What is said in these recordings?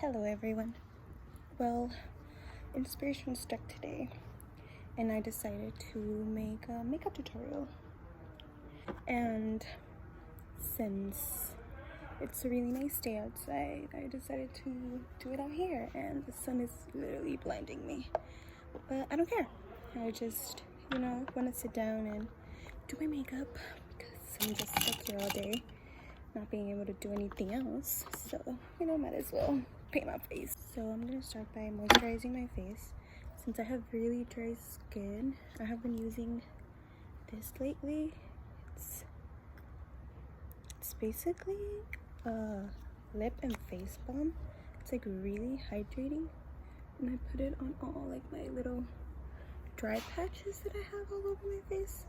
Hello everyone. Well, inspiration struck today and I decided to make a makeup tutorial. And since it's a really nice day outside, I decided to do it out here, and the sun is literally blinding me. But I don't care. I just, want to sit down and do my makeup because I'm just stuck here all day, not being able to do anything else. So, might as well paint my face. So I'm gonna start by moisturizing my face. Since I have really dry skin, I have been using this lately. It's basically a lip and face balm. It's like really hydrating, and I put it on all like my little dry patches that I have all over my face,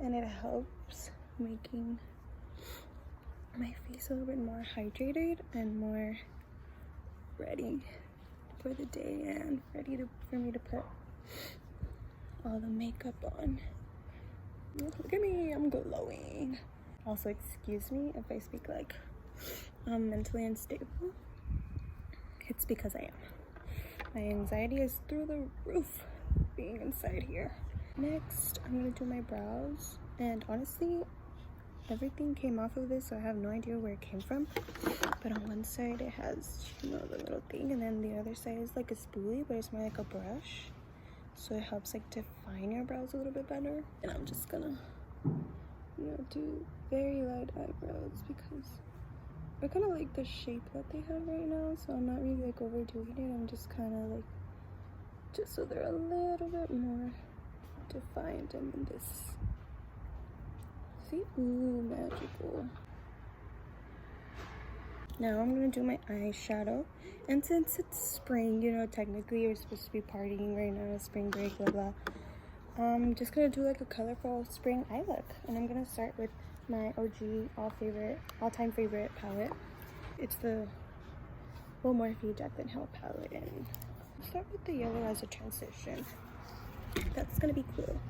and it helps making my face a little bit more hydrated and more ready for the day and ready for me to put all the makeup on. Look at me, I'm glowing. Also, excuse me if I speak like I'm mentally unstable. It's because I am. My anxiety is through the roof being inside here. Next, I'm gonna do my brows, and honestly, everything came off of this, so I have no idea where it came from. But on one side it has, the little thing, and then the other side is like a spoolie, but it's more like a brush. So it helps like define your brows a little bit better. And I'm just gonna, do very light eyebrows because I kind of like the shape that they have right now. So I'm not really like overdoing it. I'm just kind of like, just so they're a little bit more defined. And then this, see, ooh, magical. Now I'm gonna do my eyeshadow, and since it's spring, technically we're supposed to be partying right now, spring break, blah blah. I'm just gonna do like a colorful spring eye look, and I'm gonna start with my OG all-time favorite palette. It's the Morphe Jaclyn Hill palette, and I'll start with the yellow as a transition. That's gonna be cool.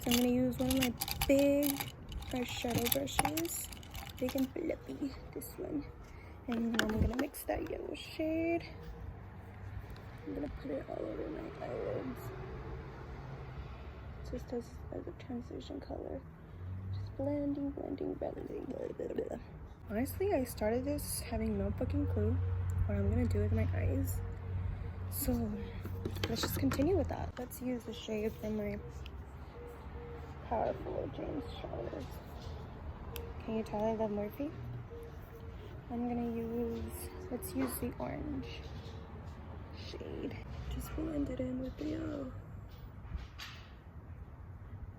So I'm gonna use one of my big eyeshadow brushes, big and fluffy, this one. And I'm gonna mix that yellow shade. I'm gonna put it all over my eyelids, just as a transition color. Just blending. Honestly, I started this having no fucking clue what I'm gonna do with my eyes. So let's just continue with that. Let's use the shade from my powerful James Charles. Can you tell I love Morphe? I'm gonna let's use the orange shade. Just blend it in with the yellow.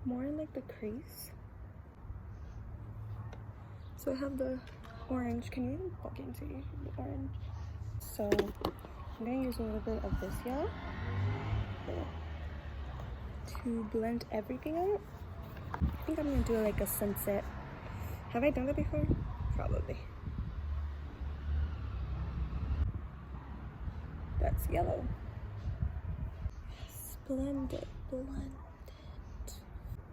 More in like the crease. So I have the orange. Can you even fucking see the orange? So I'm gonna use a little bit of this yellow to blend everything out. I think I'm gonna do like a sunset. Have I done that before? Probably. That's yellow. Yes, blend it.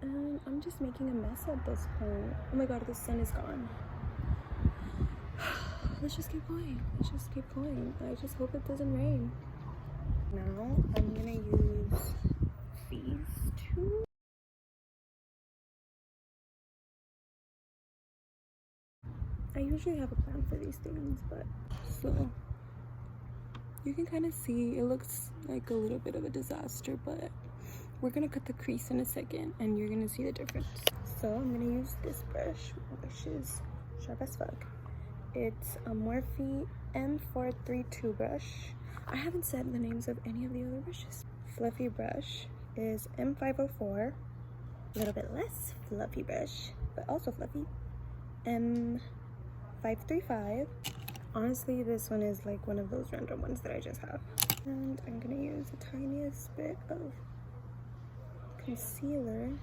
And I'm just making a mess at this point. Oh my god, the sun is gone. Let's just keep going. I just hope it doesn't rain. Now I'm gonna use these two. I usually have a plan for these things, but so you can kind of see it looks like a little bit of a disaster, but we're gonna cut the crease in a second and you're gonna see the difference. So I'm gonna use this brush, which is sharp as fuck. It's a Morphe M432 brush. I haven't said the names of any of the other brushes. Fluffy brush is M504. A little bit less fluffy brush, but also fluffy. M535. Honestly, this one is like one of those random ones that I just have. And I'm gonna use the tiniest bit of concealer.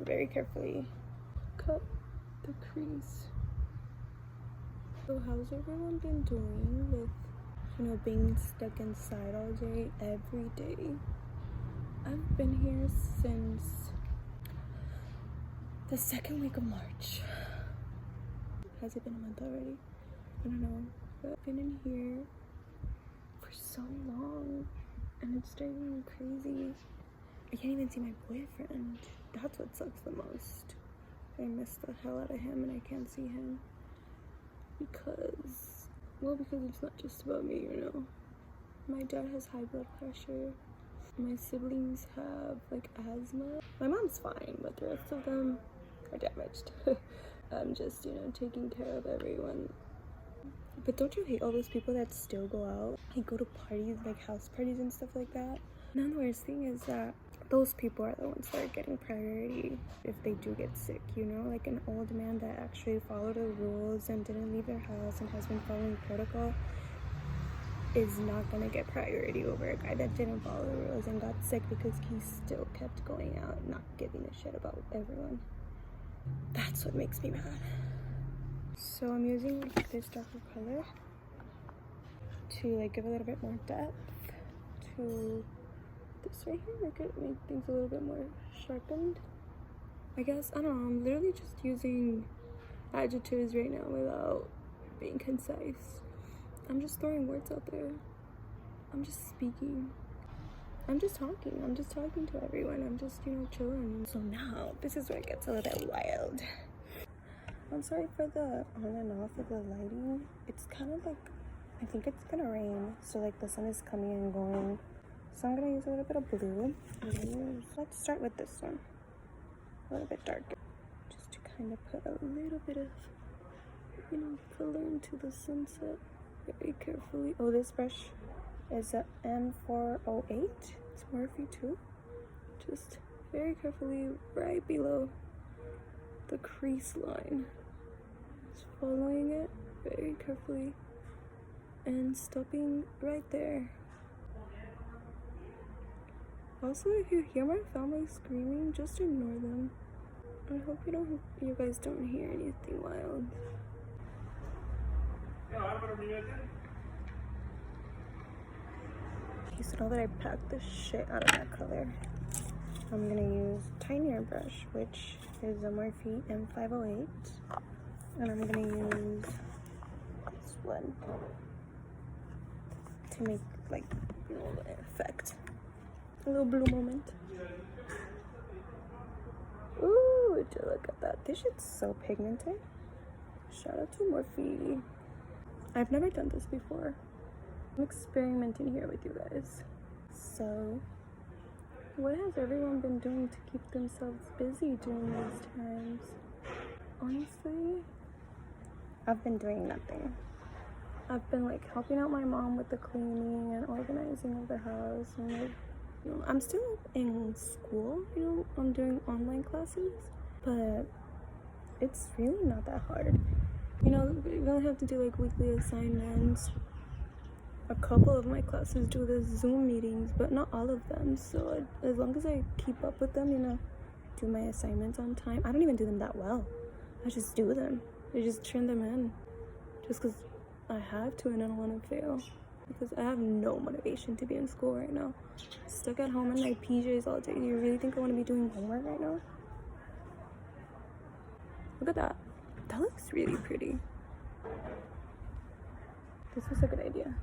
Very carefully cut the crease. So how's everyone been doing with, being stuck inside all day, every day? I've been here since the second week of March. Has it been a month already? I don't know, but I've been in here for so long, and it's driving me crazy. I can't even see my boyfriend. That's what sucks the most. I miss the hell out of him and I can't see him because it's not just about me, you know. My dad has high blood pressure. My siblings have like asthma. My mom's fine, but the rest of them are damaged. I'm just, you know, taking care of everyone. But don't you hate all those people that still go out? Like go to parties, like house parties and stuff like that? And the worst thing is that those people are the ones that are getting priority if they do get sick, you know? Like an old man that actually followed the rules and didn't leave their house and has been following protocol is not gonna get priority over a guy that didn't follow the rules and got sick because he still kept going out, not giving a shit about everyone. That's what makes me mad. So I'm using like this darker color to like give a little bit more depth to this right here. Make things a little bit more sharpened, I guess. I don't know, I'm literally just using adjectives right now without being concise. I'm just throwing words out there. I'm just speaking. I'm just talking to everyone. I'm just, you know, chilling. So now this is where it gets a little bit wild. I'm sorry for the on and off of the lighting. It's kind of like, I think it's gonna rain, so like the sun is coming and going. So I'm gonna use a little bit of blue. Let's start with this one, a little bit darker, just to kind of put a little bit of, you know, color into the sunset very carefully. Oh, this brush is a M408. It's Morphe too. Just very carefully right below the crease line. Just following it very carefully and stopping right there. Also, if you hear my family screaming, just ignore them. I hope you guys don't hear anything wild. Okay, so now that I packed the shit out of that color, I'm gonna use a tinier brush, which is a Morphe M508, and I'm gonna use this one to make like, you know, the effect. A little blue moment. Ooh, would you look at that? This shit's so pigmented. Shout out to Morphe. I've never done this before. I'm experimenting here with you guys. So, what has everyone been doing to keep themselves busy during these times? Honestly, I've been doing nothing. I've been like helping out my mom with the cleaning and organizing of the house, and like, you know, I'm still in school, you know, I'm doing online classes, but it's really not that hard. You know, you don't have to do like weekly assignments. A couple of my classes do the Zoom meetings, but not all of them. So as long as I keep up with them, you know, do my assignments on time. I don't even do them that well. I just do them. I just turn them in just because I have to and I don't want to fail. Because I have no motivation to be in school right now. Stuck at home in my PJs all day. Do you really think I want to be doing homework right now? Look at that. That looks really pretty. This was a good idea.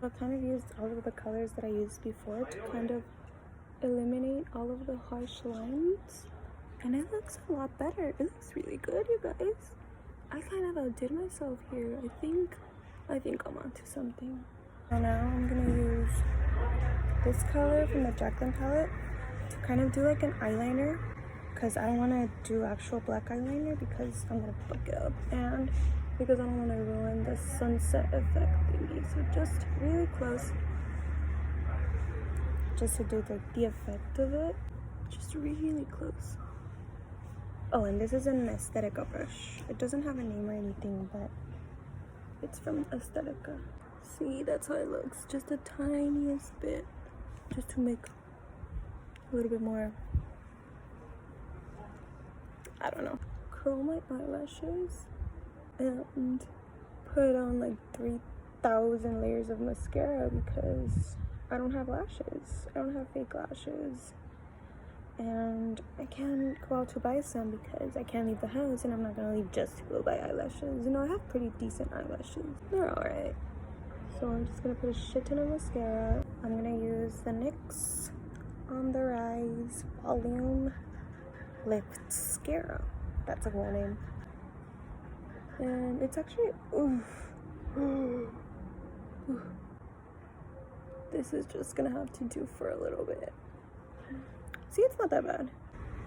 I've kind of used all of the colors that I used before to kind of eliminate all of the harsh lines. And it looks a lot better. It looks really good, you guys. I kind of outdid myself here. I think I'm onto something. So now I'm gonna use this color from the Jacqueline palette to kind of do like an eyeliner, because I don't want to do actual black eyeliner because I'm gonna fuck it up, and because I don't want to ruin the sunset effect thingy. So just really close, just to do the effect of it, just really close. Oh, and this is an Aesthetica brush. It doesn't have a name or anything, but it's from Aesthetica. See, that's how it looks. Just the tiniest bit, just to make a little bit more, I don't know, curl my eyelashes and put on like 3,000 layers of mascara because I don't have lashes. I don't have fake lashes. and I can't go out to buy some because I can't leave the house, and I'm not gonna leave just to go buy eyelashes. You know, I have pretty decent eyelashes. They're alright. So I'm just gonna put a shit ton of mascara. I'm gonna use the NYX On The Rise Volume Lip Mascara. That's a cool name. And it's actually, this is just gonna have to do for a little bit. See, it's not that bad.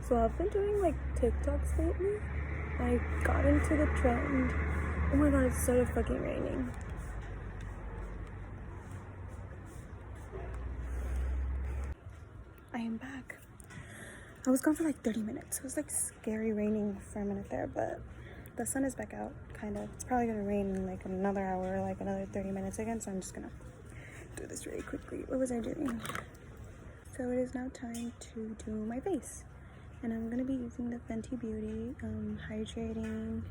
So I've been doing like TikToks lately. I got into the trend. Oh my god, it started fucking raining. I am back. I was gone for like 30 minutes. It was like scary raining for a minute there, but the sun is back out, kind of. It's probably gonna rain in like another hour, like another 30 minutes again, so I'm just gonna do this really quickly. What was I doing? So it is now time to do my face. And I'm gonna be using the Fenty Beauty Hydrating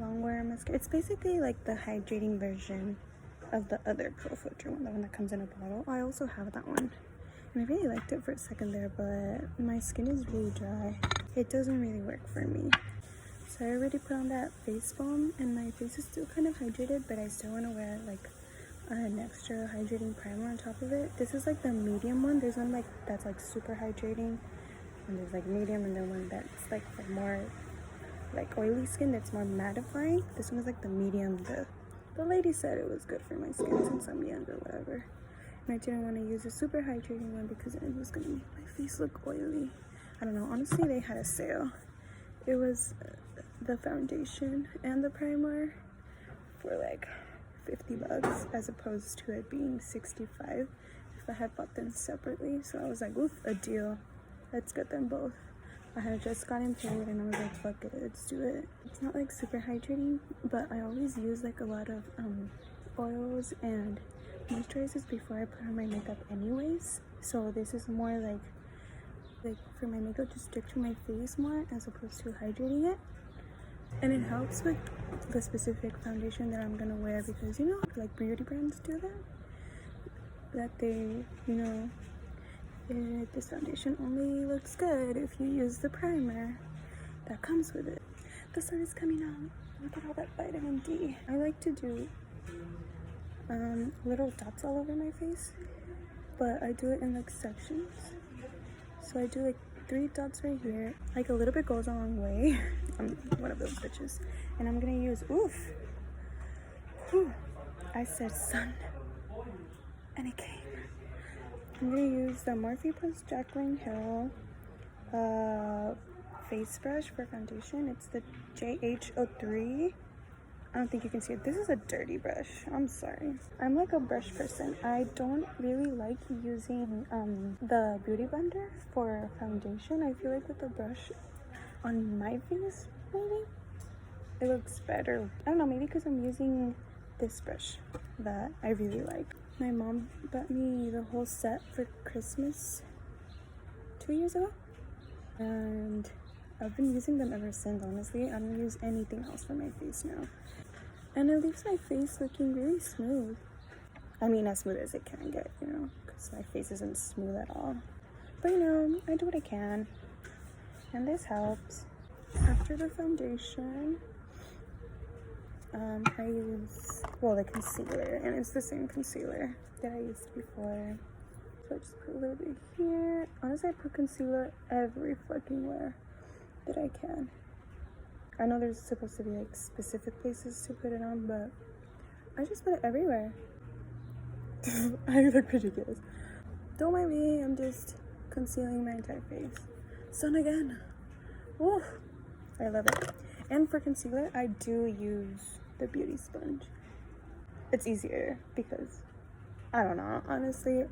Longwear Mascara. It's basically like the hydrating version of the other Pro Filter one, the one that comes in a bottle. I also have that one. And I really liked it for a second there, but my skin is really dry. It doesn't really work for me. So I already put on that face balm, and my face is still kind of hydrated, but I still want to wear like an extra hydrating primer on top of it. This is like the medium one. There's one like that's like super hydrating, and there's like medium, and then one that's like for more like oily skin that's more mattifying. This one is like the medium. The lady said it was good for my skin since I'm young or whatever. And I didn't want to use a super hydrating one because it was going to make my face look oily. I don't know. Honestly, they had a sale. It was the foundation and the primer for like 50 bucks as opposed to it being 65 if I had bought them separately. So I was like, oof, a deal. Let's get them both. I had just gotten paid and I was like, fuck it, let's do it. It's not like super hydrating, but I always use like a lot of oils and moisturizers before I put on my makeup anyways. So this is more like for my makeup to stick to my face more as opposed to hydrating it. And it helps with the specific foundation that I'm gonna wear because, you know, like beauty brands do that they, you know, this foundation only looks good if you use the primer that comes with it. The sun is coming out. Look at all that vitamin D. I like to do little dots all over my face, but I do it in like sections. So I do like 3 dots right here. Like a little bit goes a long way. I'm one of those bitches. And I'm gonna use, I said sun, and it came. I'm gonna use the Morphe plus Jaclyn Hill face brush for foundation. It's the JH03. I don't think you can see it. This is a dirty brush. I'm sorry. I'm like a brush person. I don't really like using the beauty blender for foundation. I feel like with the brush on my face, maybe it looks better. I don't know, maybe because I'm using this brush that I really like. My mom bought me the whole set for Christmas 2 years ago, and I've been using them ever since. Honestly, I don't use anything else for my face now, and it leaves my face looking really smooth. I mean, as smooth as it can get, you know, because my face isn't smooth at all, but you know, I do what I can, and this helps. After the foundation, I use, well, the concealer, and it's the same concealer that I used before. So I just put a little bit here. Honestly, I put concealer every fucking where that I can. I know there's supposed to be like specific places to put it on, but I just put it everywhere. I look ridiculous. Don't mind me, I'm just concealing my entire face. Sun again. Woo! I love it. And for concealer, I do use the beauty sponge. It's easier because, I don't know, honestly,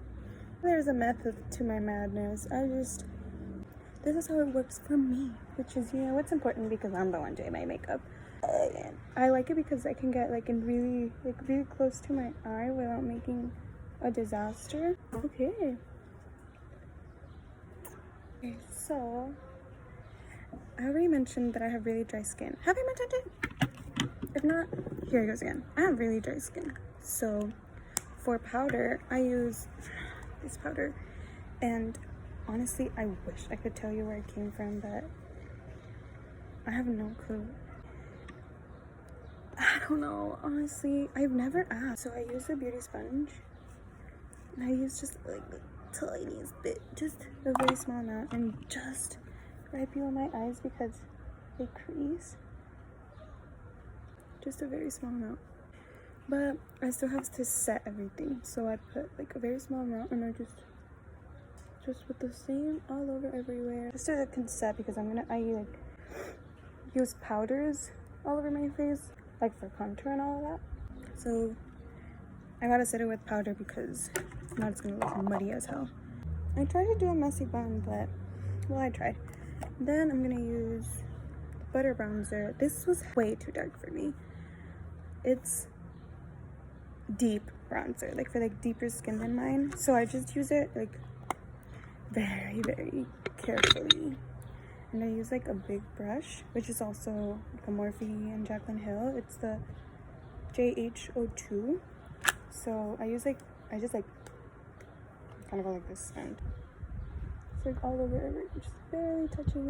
there's a method to my madness. This is how it works for me, which is, you know, what's important because I'm the one doing my makeup. And I like it because I can get like really close to my eye without making a disaster. Okay, so I already mentioned that I have really dry skin. Have I mentioned it? If not, here it goes again. I have really dry skin. So for powder, I use this powder. And honestly, I wish I could tell you where it came from, but I have no clue. I don't know, honestly. I've never asked. So I use a beauty sponge, and I use just like the tiniest bit, just a very small amount, and just right below my eyes because they crease. Just a very small amount. But I still have to set everything, so I put like a very small amount, and I just with the same all over everywhere. Just so I can set, because I like use powders all over my face, like for contour and all of that. So I gotta set it with powder because if not, it's gonna look muddy as hell. I tried to do a messy bun, but well, I tried. Then I'm gonna use butter bronzer. This was way too dark for me. It's deep bronzer, like for like deeper skin than mine. So I just use it like very, very carefully. And I use like a big brush, which is also like a Morphe and Jaclyn Hill. It's the JH02. So I just like kind of go like this, and it's like all over everywhere, just barely touching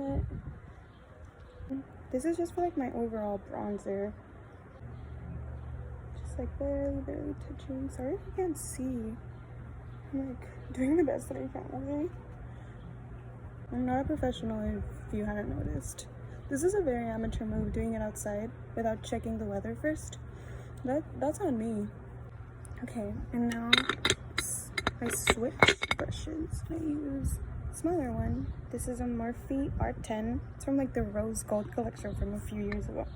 it. This is just for like my overall bronzer. Just like barely touching. Sorry if you can't see. I'm like doing the best that I can, okay? I'm not a professional if you haven't noticed. This is a very amateur move, doing it outside without checking the weather first. That's on me. Okay, and now I switch brushes. I use a smaller one. This is a Morphe R10. It's from like the Rose Gold collection from a few years ago.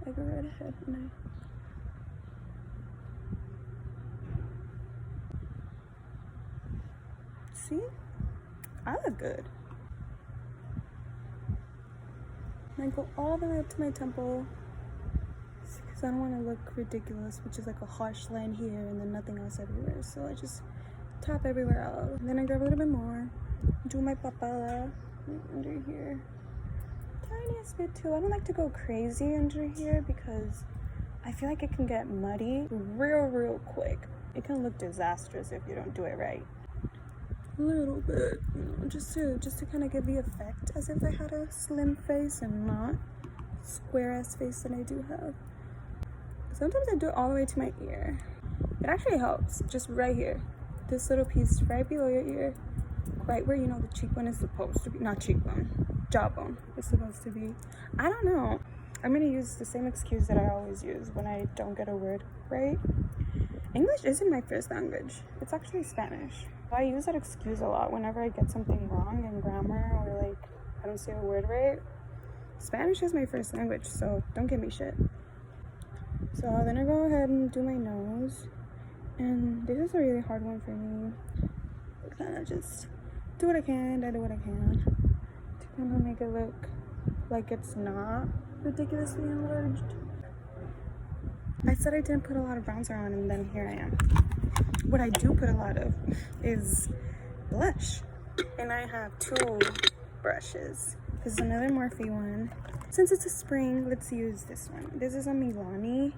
I go right ahead and see? I look good. And I go all the way up to my temple because I don't want to look ridiculous, which is like a harsh line here and then nothing else everywhere. So I just tap everywhere else. And then I grab a little bit more, do my papaya under here. Tiniest bit too. I don't like to go crazy under here because I feel like it can get muddy real quick. It can look disastrous if you don't do it right. A little bit, you know, just to kind of give the effect as if I had a slim face and not square ass face that I do have. Sometimes I do it all the way to my ear. It actually helps, just right here, this little piece right below your ear, right where you know the cheekbone is supposed to be, not cheekbone, jawbone is supposed to be. I don't know, I'm gonna use the same excuse that I always use when I don't get a word right. English isn't my first language, it's actually Spanish. I use that excuse a lot whenever I get something wrong in grammar or like I don't say a word right. Spanish is my first language, so don't give me shit. So then I go ahead and do my nose, and this is a really hard one for me. I kind of just do what I can, I do what I can to kind of make it look like it's not ridiculously enlarged. I said I didn't put a lot of bronzer on, and then here I am. What I do put a lot of is blush, and I have two brushes. This is another Morphe one. Since it's a spring, let's use this one. This is a Milani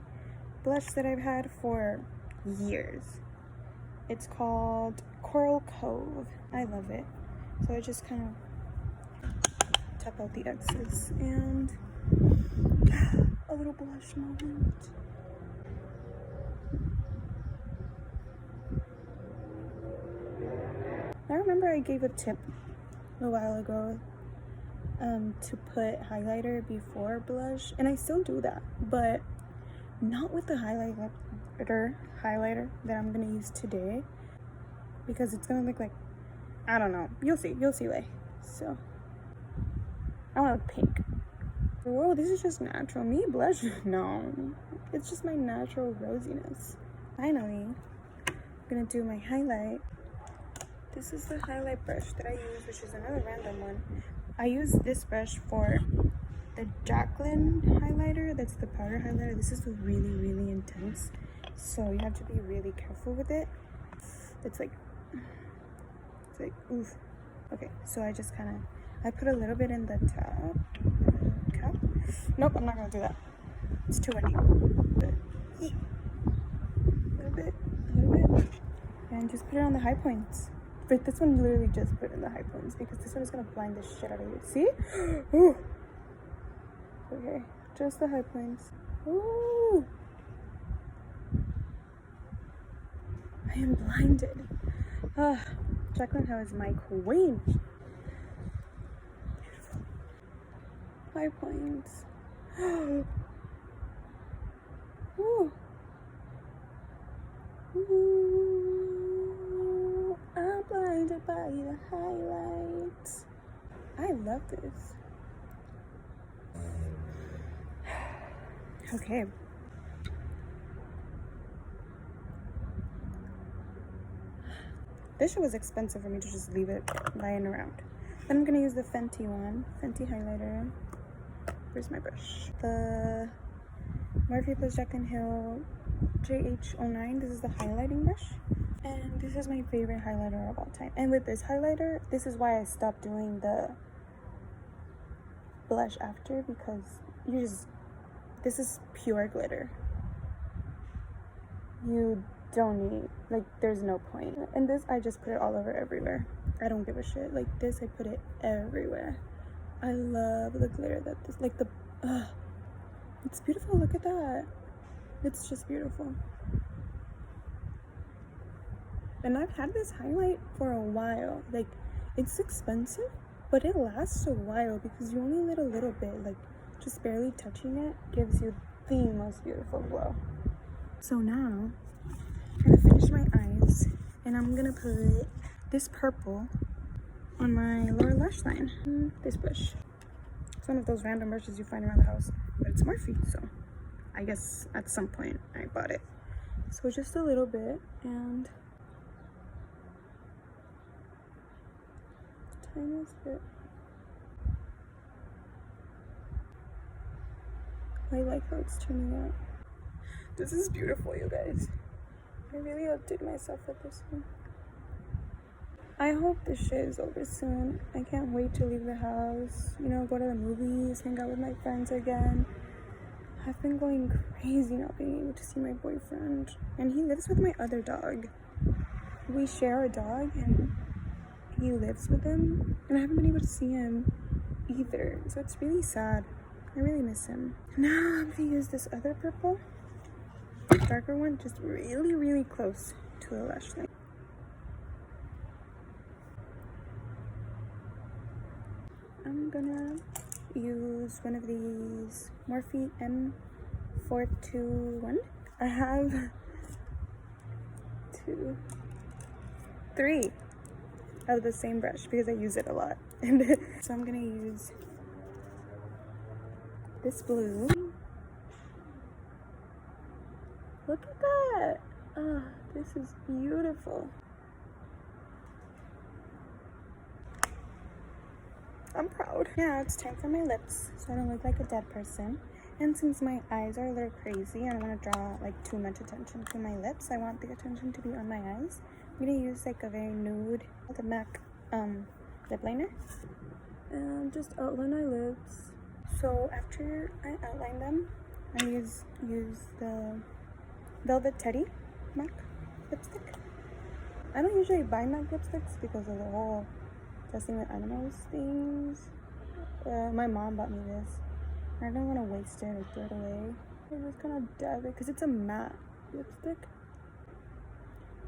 blush that I've had for years. It's called Coral Cove. I love it. So I just kind of tap out the excess and a little blush moment. I remember I gave a tip a while ago to put highlighter before blush, and I still do that, but not with the highlighter that I'm gonna use today, because it's gonna look like, I don't know, you'll see why. So I want to look pink. Whoa, this is just natural. Me blush? No, it's just my natural rosiness. Finally, I'm gonna do my highlight. This is the highlight brush that I use, which is another random one. I use this brush for the Jaclyn highlighter. That's the powder highlighter. This is really intense, so you have to be really careful with it. It's like oof. Okay, so I just kind of, I put a little bit in the top, cap. Nope, I'm not gonna do that. It's too windy. A little bit, and just put it on the high points. But this one literally just put in the high points because this one is gonna blind the shit out of you. See? Ooh. Okay, just the high points. Ooh. I am blinded. Jaclyn Hill is my queen. Beautiful. High points. Ooh. Ooh. I'm blinded by the highlights. I love this. Okay. This shit was expensive for me to just leave it lying around. Then I'm gonna use the Fenty one. Fenty highlighter. Where's my brush? The Morphe plus Jaclyn Hill JH09. This is the highlighting brush. And this is my favorite highlighter of all time. And with this highlighter, this is why I stopped doing the blush after, because this is pure glitter. You don't need, like, there's no point. And this, I just put it all over everywhere. I don't give a shit. Like this, I put it everywhere. I love the glitter that this, like the, it's beautiful. Look at that. It's just beautiful. And I've had this highlight for a while. Like, it's expensive, but it lasts a while because you only need a little bit. Like, just barely touching it gives you the most beautiful glow. So now, I'm gonna finish my eyes, and I'm gonna put this purple on my lower lash line. This brush. It's one of those random brushes you find around the house, but it's Morphe, so I guess at some point I bought it. So just a little bit, and tiniest bit. I like how it's turning out. This is beautiful, you guys. I really outdid myself with this one. I hope this shit is over soon. I can't wait to leave the house, you know, go to the movies, hang out with my friends again. I've been going crazy not being able to see my boyfriend. And he lives with my other dog. We share a dog and he lives with him. And I haven't been able to see him either. So it's really sad. I really miss him. Now I'm gonna use this other purple, darker one, just really, really close to the lash line. I'm gonna use one of these Morphe M421. I have 2, 3 of the same brush because I use it a lot. And so I'm gonna use this blue. Look at that. Oh, this is beautiful. I'm proud. Now it's time for my lips, so I don't look like a dead person. And since my eyes are a little crazy, I don't want to draw like too much attention to my lips. I want the attention to be on my eyes. I'm gonna use like a very nude, the MAC lip liner, and just outline my lips. So after I outline them, I use the Velvet Teddy MAC lipstick. I don't usually buy MAC lipsticks because of the whole testing with animals things. My mom bought me this. I don't want to waste it or throw it away. I'm just gonna dab it because it's a matte lipstick.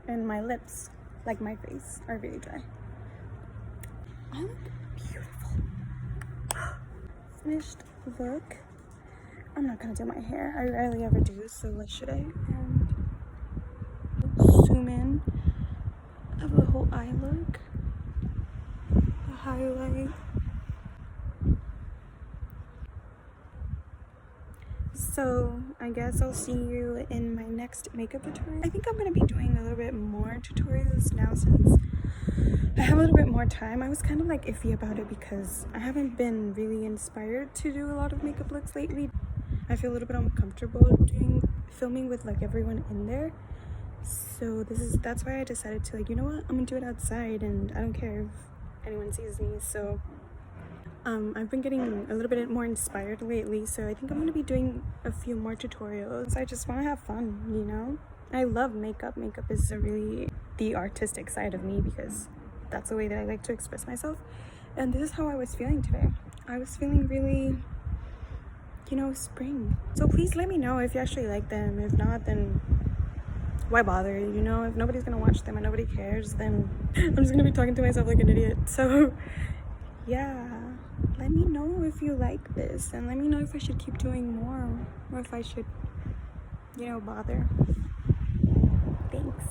And my lips, like my face, are really dry. I look beautiful. Finished look. I'm not gonna do my hair. I rarely ever do, so why should I? And zoom in of the whole eye look. The highlight. So I guess I'll see you in my next makeup tutorial. I think I'm gonna be doing a little bit more tutorials now since I have a little bit more time. I was kind of like iffy about it because I haven't been really inspired to do a lot of makeup looks lately. I feel a little bit uncomfortable filming with like everyone in there. So that's why I decided to, like, you know what, I'm gonna do it outside and I don't care if anyone sees me. So I've been getting a little bit more inspired lately, so I think I'm gonna be doing a few more tutorials. I just want to have fun, you know. I love makeup. Makeup is really the artistic side of me because that's the way that I like to express myself. And this is how I was feeling today. I was feeling really, you know, spring. So please let me know if you actually like them. If not, then why bother? You know, if nobody's gonna watch them and nobody cares, then I'm just gonna be talking to myself like an idiot. So yeah, let me know if you like this, and let me know if I should keep doing more, or if I should, you know, bother. Thanks.